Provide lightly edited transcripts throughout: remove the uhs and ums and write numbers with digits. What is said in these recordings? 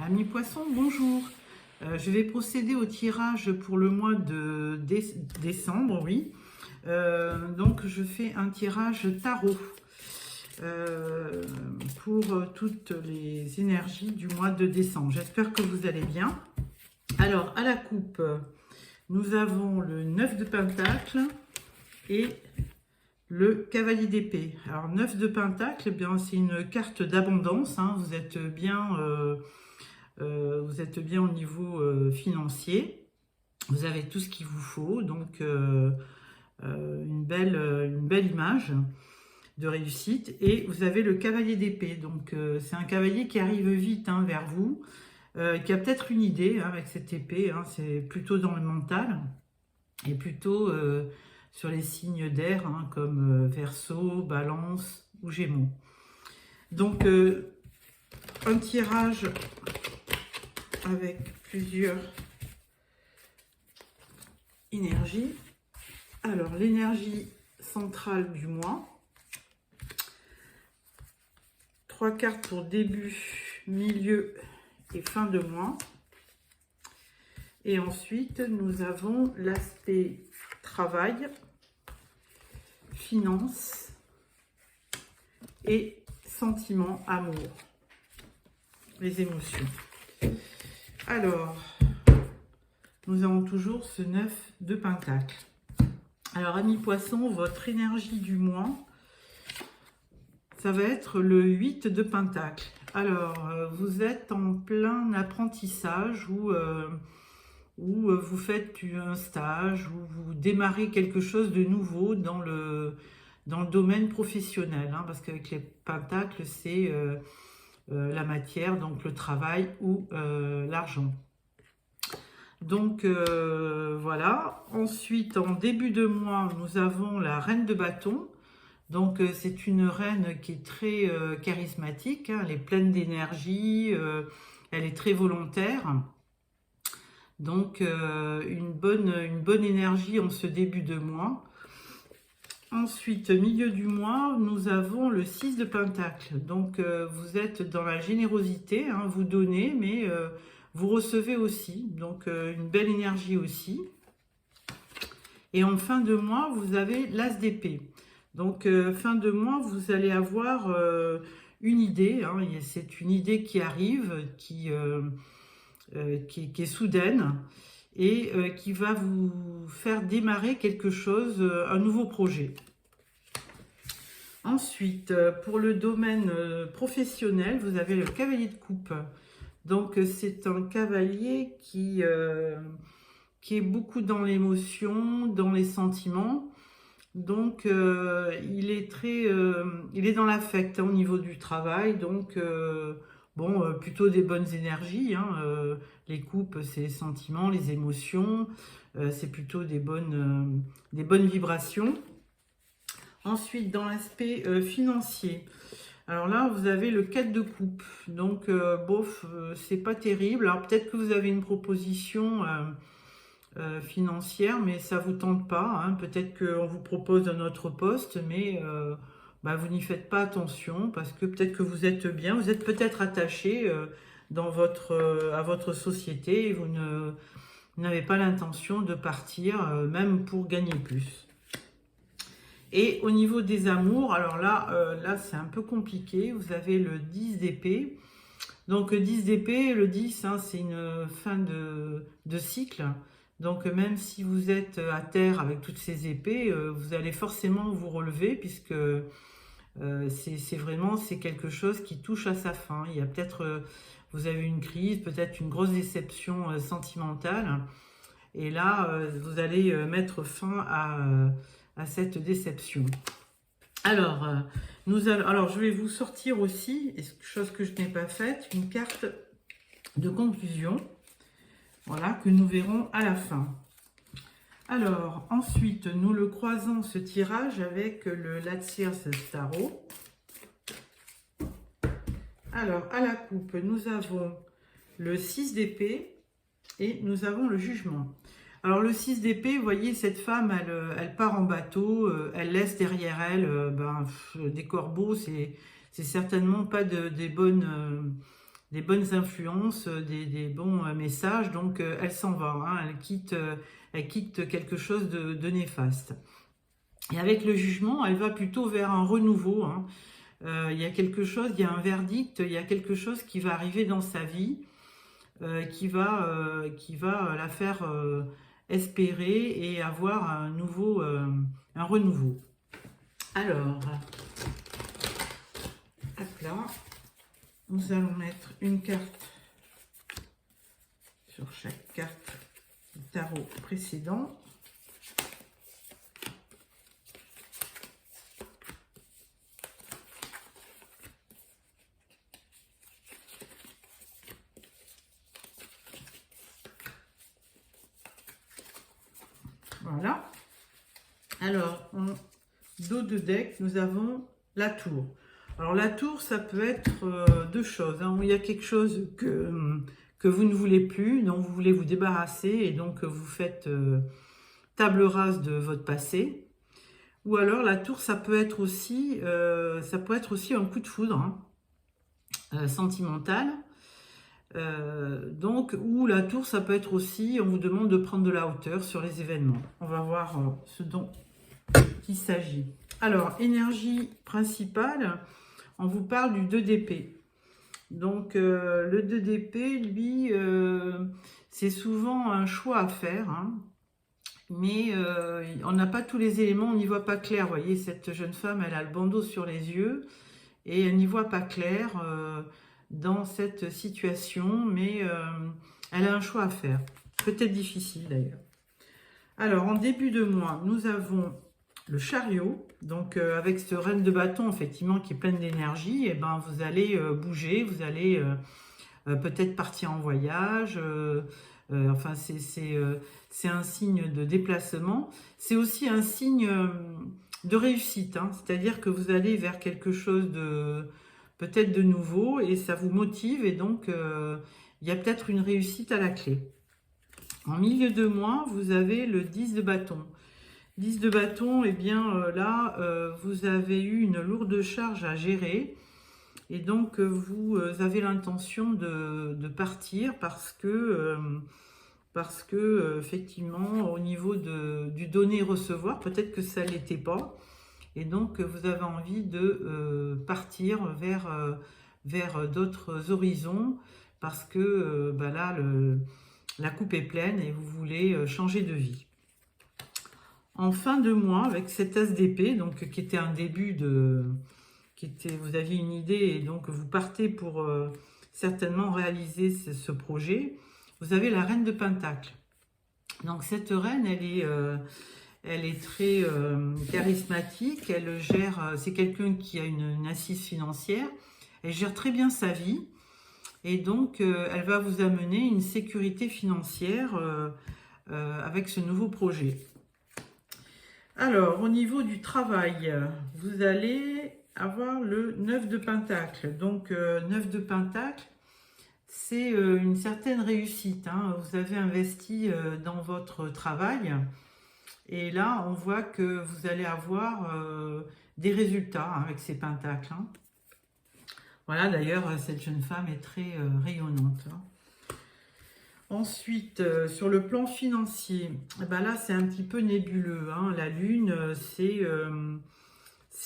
Amis poissons, bonjour. Je vais procéder au tirage pour le mois de décembre, oui. Donc je fais un tirage tarot pour toutes les énergies du mois de décembre. J'espère que vous allez bien. Alors à la coupe, nous avons le 9 de Pentacle et le cavalier d'épée. Alors 9 de Pentacle, eh bien c'est une carte d'abondance, hein. Vous êtes bien au niveau financier, vous avez tout ce qu'il vous faut, donc une belle image de réussite. Et vous avez le cavalier d'épée, donc c'est un cavalier qui arrive vite vers vous, qui a peut-être une idée avec cette épée, c'est plutôt dans le mental, et plutôt sur les signes d'air, comme Verseau, Balance ou Gémeaux. Donc un tirage avec plusieurs énergies. Alors, l'énergie centrale du mois. 3 cartes pour début, milieu et fin de mois. Et ensuite, nous avons l'aspect travail, finance et sentiments, amour, les émotions. Alors, nous avons toujours ce 9 de Pentacle. Alors, amis poissons, votre énergie du mois, ça va être le 8 de Pentacle. Alors, vous êtes en plein apprentissage où vous faites un stage, où vous démarrez quelque chose de nouveau dans le domaine professionnel, parce qu'avec les pentacles, c'est la matière, donc le travail ou l'argent. Donc voilà. Ensuite, en début de mois, nous avons la reine de bâton. Donc c'est une reine qui est très charismatique, elle est pleine d'énergie, elle est très volontaire. Donc une bonne énergie en ce début de mois. Ensuite, milieu du mois, nous avons le 6 de Pentacle. Donc, vous êtes dans la générosité, vous donnez, mais vous recevez aussi. Donc, une belle énergie aussi. Et en fin de mois, vous avez l'As d'épée. Donc, fin de mois, vous allez avoir une idée. C'est une idée qui arrive, qui est soudaine et qui va vous faire démarrer quelque chose, un nouveau projet. Ensuite, pour le domaine professionnel, vous avez le cavalier de coupe. Donc, c'est un cavalier qui est beaucoup dans l'émotion, dans les sentiments. Donc, il est dans l'affect au niveau du travail. Donc, plutôt des bonnes énergies. Les coupes, c'est les sentiments, les émotions. C'est plutôt des bonnes vibrations. Ensuite, dans l'aspect financier, alors là, vous avez le 4 de coupe. Donc, c'est pas terrible. Alors, peut-être que vous avez une proposition financière, mais ça vous tente pas. Peut-être qu'on vous propose un autre poste, mais vous n'y faites pas attention parce que peut-être que vous êtes bien, vous êtes peut-être attaché à votre société et vous n'avez pas l'intention de partir, même pour gagner plus. Et au niveau des amours, alors là c'est un peu compliqué. Vous avez le 10 d'épée. Donc 10 d'épée, le 10, c'est une fin de cycle. Donc même si vous êtes à terre avec toutes ces épées, vous allez forcément vous relever puisque c'est quelque chose qui touche à sa fin. Il y a peut-être, vous avez une crise, peut-être une grosse déception sentimentale. Et là, vous allez mettre fin à cette déception. Alors, je vais vous sortir aussi, chose que je n'ai pas faite, une carte de conclusion, voilà, que nous verrons à la fin. Alors, ensuite, nous le croisons ce tirage avec le Lazarus Tarot. Alors, à la coupe, nous avons le 6 d'épée et nous avons le jugement. Alors le 6 d'épée, vous voyez, cette femme, elle part en bateau, elle laisse derrière elle des corbeaux, c'est certainement pas des bonnes des bonnes influences, des bons messages, donc elle s'en va, hein, elle quitte quelque chose de néfaste. Et avec le jugement, elle va plutôt vers un renouveau, hein. Il y a quelque chose, il y a un verdict, il y a quelque chose qui va arriver dans sa vie, qui va la faire espérer et avoir un renouveau. Alors, hop là, nous allons mettre une carte sur chaque carte du tarot précédent. Voilà. Alors, en dos de deck, nous avons la tour. Alors, la tour, ça peut être deux choses, hein. Il y a quelque chose que vous ne voulez plus, dont vous voulez vous débarrasser, et donc vous faites table rase de votre passé. Ou alors, la tour, ça peut être aussi un coup de foudre, hein, sentimental. Donc, ou la tour, ça peut être aussi, on vous demande de prendre de la hauteur sur les événements. On va voir ce dont il s'agit. Alors, énergie principale, on vous parle du 2 d'épée. Donc, le 2 d'épée, lui, c'est souvent un choix à faire, hein, mais on n'a pas tous les éléments, on n'y voit pas clair. Vous voyez, cette jeune femme, elle a le bandeau sur les yeux et elle n'y voit pas clair dans cette situation, mais elle a un choix à faire. Peut-être difficile d'ailleurs. Alors, en début de mois, nous avons le chariot. Donc, avec ce reine de bâton, effectivement, qui est pleine d'énergie, et ben, vous allez bouger, vous allez peut-être partir en voyage. Enfin, c'est un signe de déplacement. C'est aussi un signe de réussite, hein, c'est-à-dire que vous allez vers quelque chose de peut-être de nouveau et ça vous motive et donc il y a peut-être une réussite à la clé. En milieu de mois, vous avez le 10 de bâton. 10 de bâton, et bien là, vous avez eu une lourde charge à gérer et donc vous avez l'intention de partir parce que effectivement, au niveau du donner-recevoir, peut-être que ça ne l'était pas. Et donc, vous avez envie de partir vers d'autres horizons parce que là, la coupe est pleine et vous voulez changer de vie. En fin de mois, avec cet as d'épée, donc qui était un début vous aviez une idée et donc vous partez pour certainement réaliser ce projet. Vous avez la reine de Pentacle. Donc cette reine, elle est très charismatique, elle gère, c'est quelqu'un qui a une assise financière, elle gère très bien sa vie et donc elle va vous amener une sécurité financière avec ce nouveau projet. Alors, au niveau du travail, vous allez avoir le 9 de Pentacle. Donc, 9 de Pentacle, c'est une certaine réussite, hein. Vous avez investi dans votre travail. Et là, on voit que vous allez avoir des résultats avec ces pentacles, hein. Voilà, d'ailleurs, cette jeune femme est très rayonnante, hein. Ensuite, sur le plan financier, eh ben là, c'est un petit peu nébuleux, hein. La lune, c'est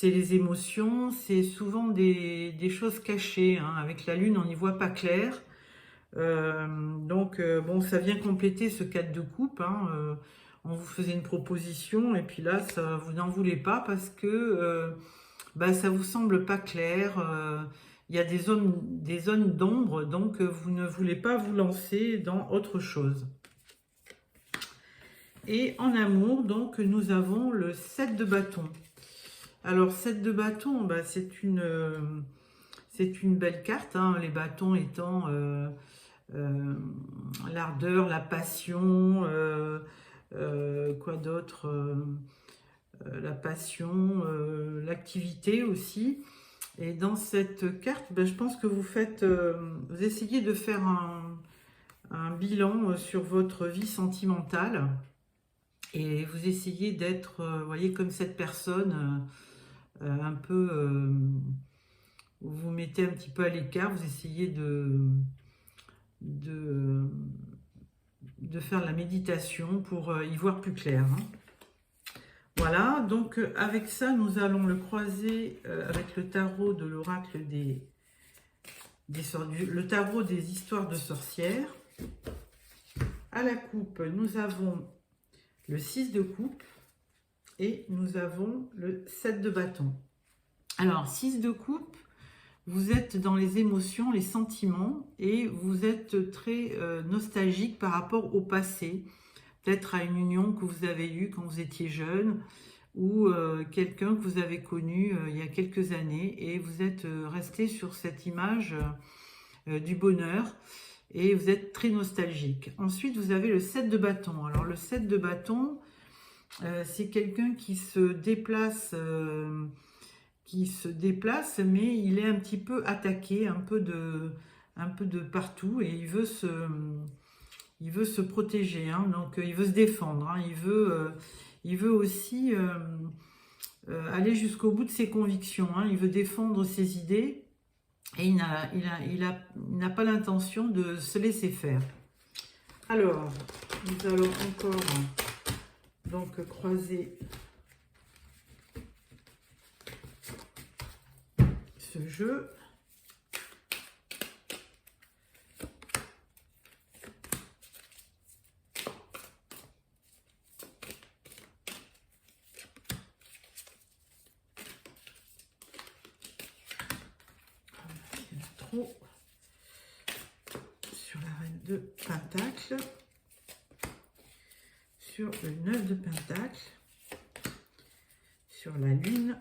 les émotions, c'est souvent des choses cachées, hein. Avec la lune, on n'y voit pas clair. Donc, bon, ça vient compléter ce 4 de coupe, hein. On vous faisait une proposition et puis là, ça, vous n'en voulez pas parce que ça vous semble pas clair. Il y a des zones d'ombre, donc vous ne voulez pas vous lancer dans autre chose. Et en amour, donc, nous avons le 7 de bâton. Alors, 7 de bâton, c'est une belle carte, hein, les bâtons étant l'ardeur, la passion, quoi d'autre, la passion, l'activité aussi. Et dans cette carte, je pense que vous essayez de faire un bilan sur votre vie sentimentale et vous essayez d'être, vous voyez, comme cette personne un peu vous vous mettez un petit peu à l'écart, vous essayez de faire la méditation pour y voir plus clair. Hein. Voilà, donc avec ça, nous allons le croiser avec le tarot de l'oracle le tarot des histoires de sorcières. À la coupe, nous avons le 6 de coupe et nous avons le 7 de bâton. Alors, 6 de coupe, vous êtes dans les émotions, les sentiments et vous êtes très nostalgique par rapport au passé. Peut-être à une union que vous avez eue quand vous étiez jeune ou quelqu'un que vous avez connu il y a quelques années et vous êtes resté sur cette image du bonheur et vous êtes très nostalgique. Ensuite, vous avez le 7 de bâton. Alors, le 7 de bâton, c'est quelqu'un qui se déplace, mais il est un petit peu attaqué, un peu de partout et il veut se protéger, hein, donc il veut se défendre, hein, il veut aussi aller jusqu'au bout de ses convictions, hein, il veut défendre ses idées et il n'a pas l'intention de se laisser faire. Alors, nous allons encore donc croiser ce jeu. Sur la reine de Pentacle, sur le 9 de Pentacle, sur la lune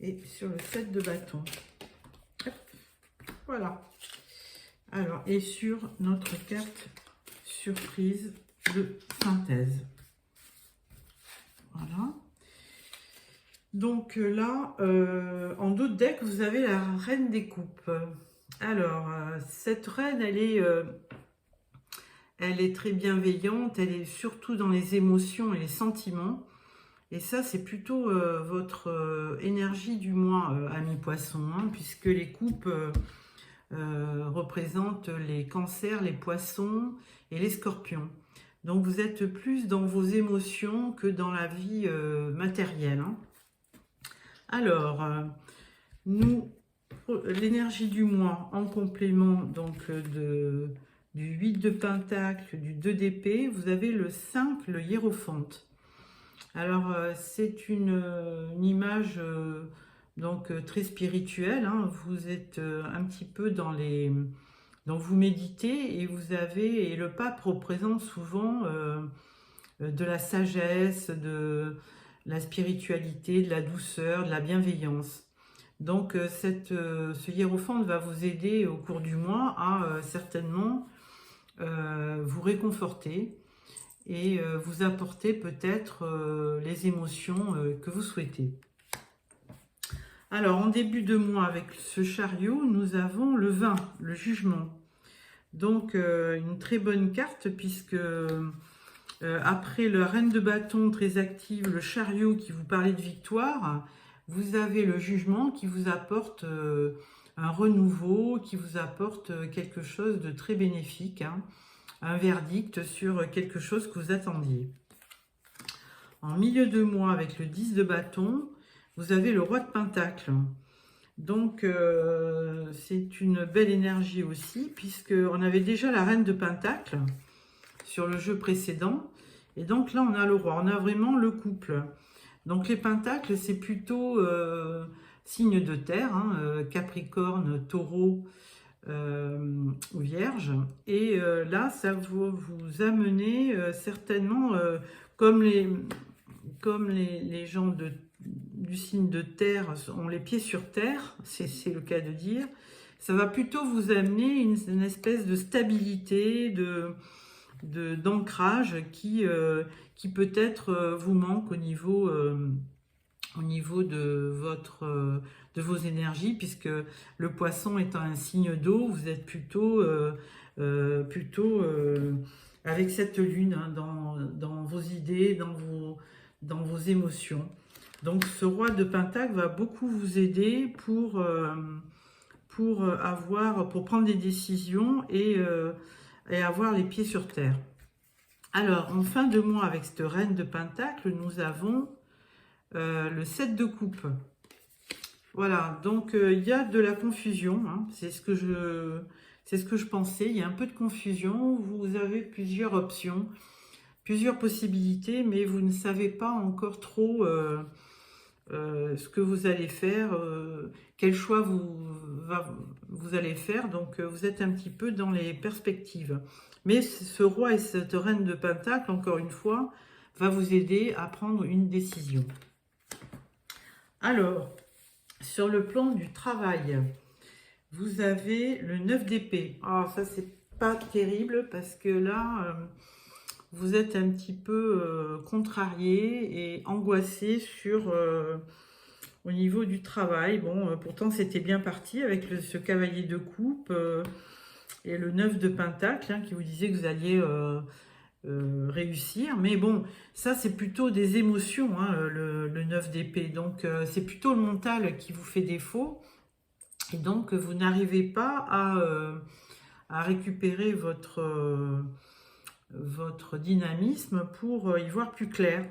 et sur le 7 de bâton. Hop, voilà. Alors, et sur notre carte surprise de synthèse. Voilà. Donc là, en dos de deck, vous avez la reine des coupes. Alors, cette reine, elle est très bienveillante, elle est surtout dans les émotions et les sentiments. Et ça, c'est plutôt votre énergie du mois, amis poissons, hein, puisque les coupes représentent les cancers, les poissons et les scorpions. Donc, vous êtes plus dans vos émotions que dans la vie matérielle. Hein. Alors, l'énergie du mois en complément donc du 8 de Pentacle, du 2 d'épée, vous avez le 5, le hiérophante. Alors, c'est une image donc très spirituelle. Hein. Vous êtes un petit peu dans vous méditez et vous avez, et le pape représente souvent de la sagesse, de la spiritualité, de la douceur, de la bienveillance. Donc, ce hiérophante va vous aider au cours du mois à certainement vous réconforter et vous apporter peut-être les émotions que vous souhaitez. Alors, en début de mois, avec ce chariot, nous avons le 20, le jugement. Donc, une très bonne carte puisque après la reine de bâton très active, le chariot qui vous parlait de victoire, vous avez le jugement qui vous apporte un renouveau, qui vous apporte quelque chose de très bénéfique, hein, un verdict sur quelque chose que vous attendiez. En milieu de mois, avec le 10 de bâton, vous avez le roi de pentacle. Donc, c'est une belle énergie aussi, puisqu'on avait déjà la reine de pentacle sur le jeu précédent. Et donc là, on a le roi, on a vraiment le couple. Donc les pentacles, c'est plutôt signe de terre, hein, Capricorne, Taureau ou Vierge. Et là, ça va vous amener certainement, comme les gens du signe de terre ont les pieds sur terre, c'est le cas de dire, ça va plutôt vous amener une espèce de stabilité, d'ancrage qui peut-être vous manque au niveau de vos énergies, puisque le poisson étant un signe d'eau, vous êtes plutôt avec cette lune, hein, dans vos idées, dans vos émotions. Donc ce roi de Pentacle va beaucoup vous aider pour prendre des décisions et avoir les pieds sur terre. Alors, en fin de mois, avec cette reine de Pentacle, nous avons le 7 de coupe. Voilà, donc il y a de la confusion, hein, c'est ce que je pensais, il y a un peu de confusion, vous avez plusieurs options, plusieurs possibilités, mais vous ne savez pas encore trop ce que vous allez faire, quel choix vous allez faire, donc vous êtes un petit peu dans les perspectives. Mais ce roi et cette reine de Pentacle, encore une fois, va vous aider à prendre une décision. Alors, sur le plan du travail, vous avez le 9 d'épée. Ah, ça, c'est pas terrible parce que là, vous êtes un petit peu contrarié et angoissé au niveau du travail. Bon, pourtant, c'était bien parti avec ce cavalier de coupe et le 9 de Pentacle hein, qui vous disait que vous alliez réussir. Mais bon, ça, c'est plutôt des émotions, hein, le 9 d'épée. Donc, c'est plutôt le mental qui vous fait défaut. Et donc, vous n'arrivez pas à récupérer votre dynamisme pour y voir plus clair.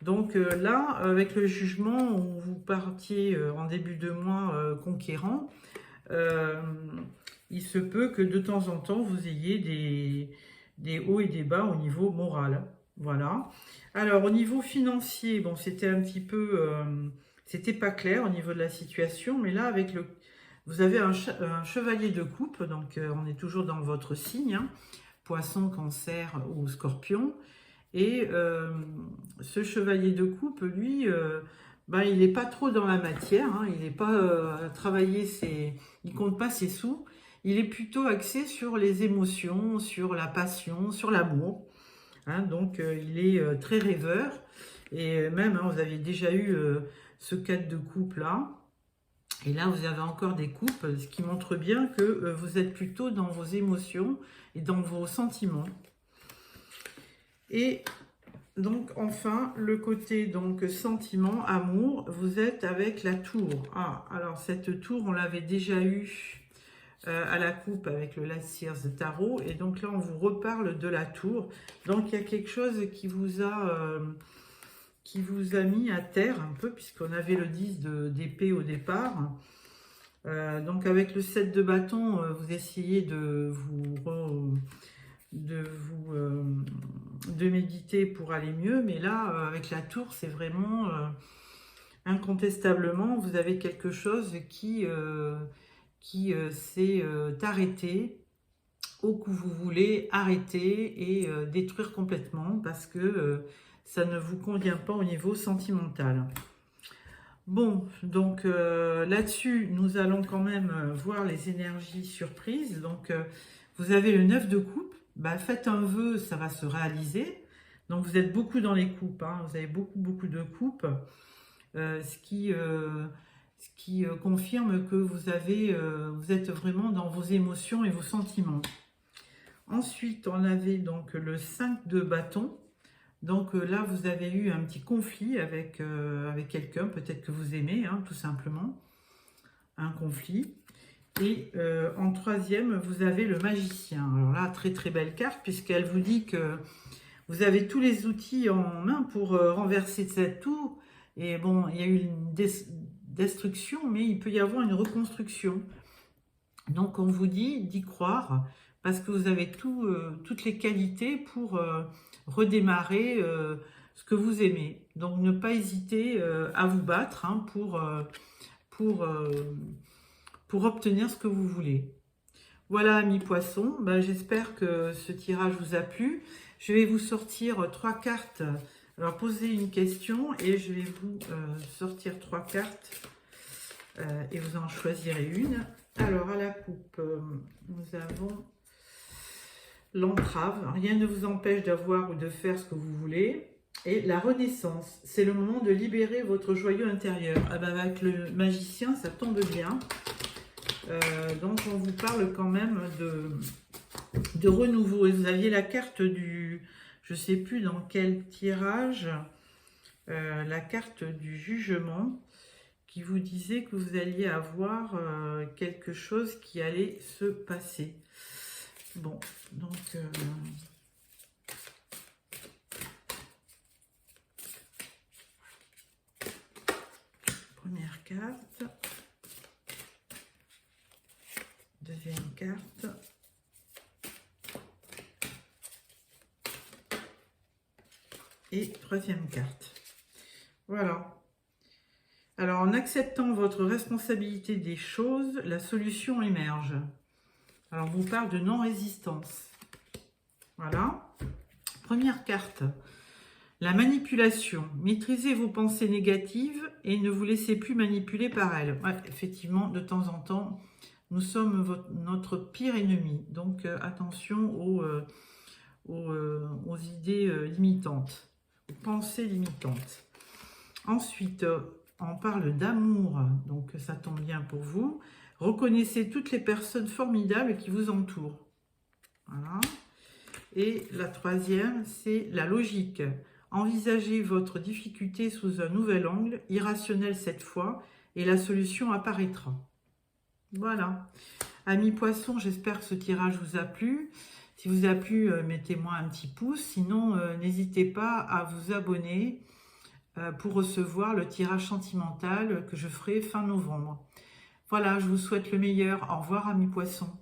Donc là, avec le jugement où vous partiez en début de mois conquérant, il se peut que de temps en temps, vous ayez des hauts et des bas au niveau moral. Voilà. Alors, au niveau financier, bon, c'était un petit peu... c'était pas clair au niveau de la situation, mais là, vous avez un chevalier de coupe, donc on est toujours dans votre signe, hein, Poisson, Cancer ou Scorpion. Et ce chevalier de coupe, lui, il n'est pas trop dans la matière, hein, il n'est pas à travailler il compte pas ses sous, il est plutôt axé sur les émotions, sur la passion, sur l'amour. Hein, donc il est très rêveur. Et même, hein, vous avez déjà eu ce 4 de coupe là. Et là, vous avez encore des coupes, ce qui montre bien que vous êtes plutôt dans vos émotions et dans vos sentiments. Et donc, enfin, le côté donc sentiment, amour, vous êtes avec la tour. Ah, alors cette tour, on l'avait déjà eu à la coupe avec le Last Year's Tarot. Et donc là, on vous reparle de la tour. Donc, il y a quelque chose qui vous a mis à terre un peu, puisqu'on avait le 10 d'épée au départ. Donc avec le 7 de bâton, vous essayez de méditer pour aller mieux, mais là, avec la tour, c'est vraiment incontestablement, vous avez quelque chose qui s'est arrêté, ou que vous voulez arrêter et détruire complètement, parce que ça ne vous convient pas au niveau sentimental. Bon, donc là-dessus, nous allons quand même voir les énergies surprises. Donc, vous avez le 9 de coupe. Bah, faites un vœu, ça va se réaliser. Donc, vous êtes beaucoup dans les coupes. Hein, vous avez beaucoup de coupes. Ce qui confirme que vous êtes vraiment dans vos émotions et vos sentiments. Ensuite, on avait donc le 5 de bâton. Donc là, vous avez eu un petit conflit avec quelqu'un, peut-être que vous aimez, hein, tout simplement. Un conflit. Et en troisième, vous avez le magicien. Alors là, très belle carte, puisqu'elle vous dit que vous avez tous les outils en main pour renverser cette tour. Et bon, il y a eu une destruction, mais il peut y avoir une reconstruction. Donc on vous dit d'y croire, parce que vous avez toutes les qualités pour redémarrer ce que vous aimez. Donc ne pas hésiter à vous battre hein, pour obtenir ce que vous voulez. Voilà, amis poissons, j'espère que ce tirage vous a plu. Je vais vous sortir 3 cartes. Alors posez une question et je vais vous sortir 3 cartes et vous en choisirez une. Alors à la coupe, nous avons l'entrave. Rien ne vous empêche d'avoir ou de faire ce que vous voulez. Et la renaissance, c'est le moment de libérer votre joyau intérieur. Ah ben avec le magicien, ça tombe bien. Donc on vous parle quand même de renouveau. Et vous aviez la carte du... Je ne sais plus dans quel tirage. la carte du jugement qui vous disait que vous alliez avoir quelque chose qui allait se passer. Bon, donc... première carte. Deuxième carte. Et troisième carte. Voilà. Alors, en acceptant votre responsabilité des choses, la solution émerge. Alors, on vous parle de non-résistance. Voilà. Première carte. La manipulation. Maîtrisez vos pensées négatives et ne vous laissez plus manipuler par elles. Ouais, effectivement, de temps en temps, nous sommes notre pire ennemi. Donc, attention aux idées limitantes, aux pensées limitantes. Ensuite, on parle d'amour, donc ça tombe bien pour vous. Reconnaissez toutes les personnes formidables qui vous entourent. Voilà. Et la troisième, c'est la logique. Envisagez votre difficulté sous un nouvel angle, irrationnel cette fois, et la solution apparaîtra. Voilà. Amis poissons, j'espère que ce tirage vous a plu. Si vous a plu, mettez-moi un petit pouce. Sinon, n'hésitez pas à vous abonner pour recevoir le tirage sentimental que je ferai fin novembre. Voilà, je vous souhaite le meilleur. Au revoir, amis poissons.